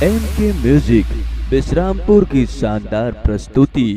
MK music Vishrampur की शानदार प्रस्तुति।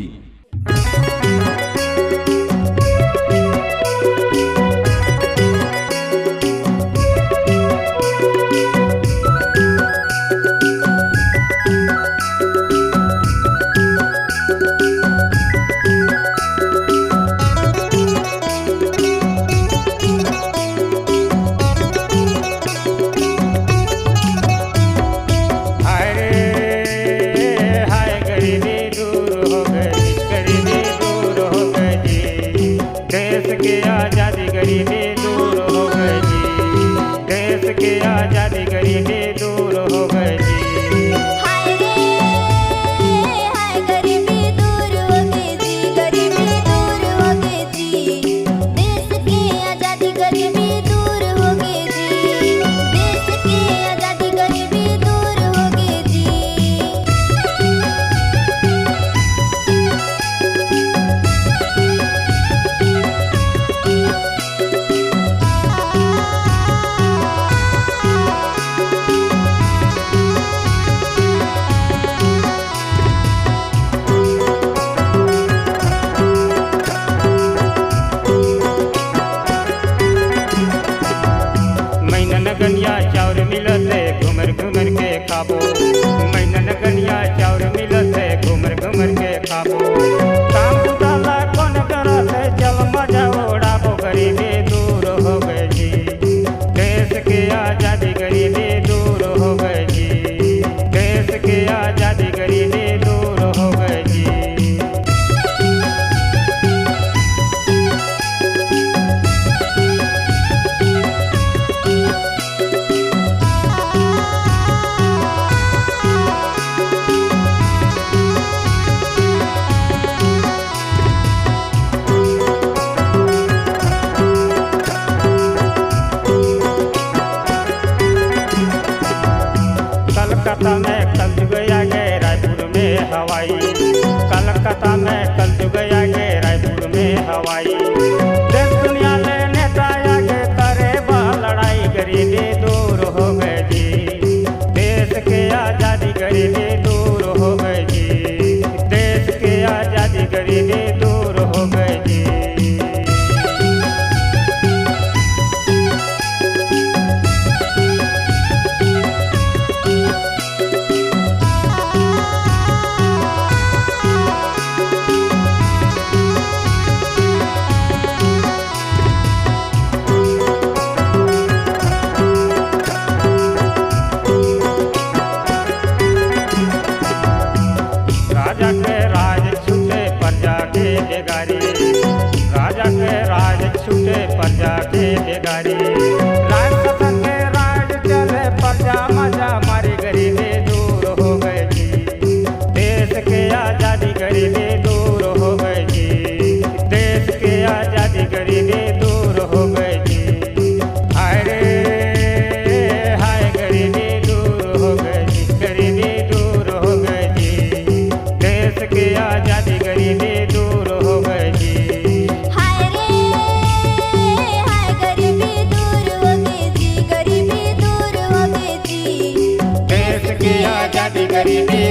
आजादी गरीबी दूर हो गई जी, देश की आजादी गरीबी दूर हो गई जी। हाय रे हाय गरीबी दूर हो गई जी, गरीबी दूर हो गई जी। देश की आजादी गरीबी दूर हो गई जी, देश की आजादी गरीबी दूर हो गई जी। गनिया चाउर मिलत है घुमर घुमर के खाबो, मैनन गनिया चाउर मिलत है घुमर घुमर के खाबो। काम उताला कौन करत है चल मजा उड़ाबो, गरीबी दूर हो गई जी, देश की आजादी गरीबी दूर हो गई जी, देश की आजादी गरीबी दूर हो गई जी। कलकत्ता में कल जुग आ गए रायपुर में हवाई, कलकत्ता में कल जुग आ गए रायपुर में हवाई। देश दुनिया में नेता आगे करे बा लड़ाई, गरीबी दूर हो गई जी, देश की आजादी गरीबी दूर हो गई जी, देश की आजादी गरीबी दूर हो गई जी। राजा के राज छूटे प्रजा के बेगारी, राजा के राज छूटे प्रजा के बेगारी। राज शासन के राज चले प्रजा मजा मारी, गरीबी दूर हो गई जी, देश की आजादी गरीबी दूर हो गई जी, देश की आजादी गरीबी दूर हो गई जी। हाय रे हाय गरीबी दूर हो गई जी, गरीबी दूर हो गई जी, देश की आजादी गरीबी दूर हो गई जी। हाय रे हाय गरीबी दूर हो गई जी, गरीबी दूर हो गई जी। देश की आजादी गरीबी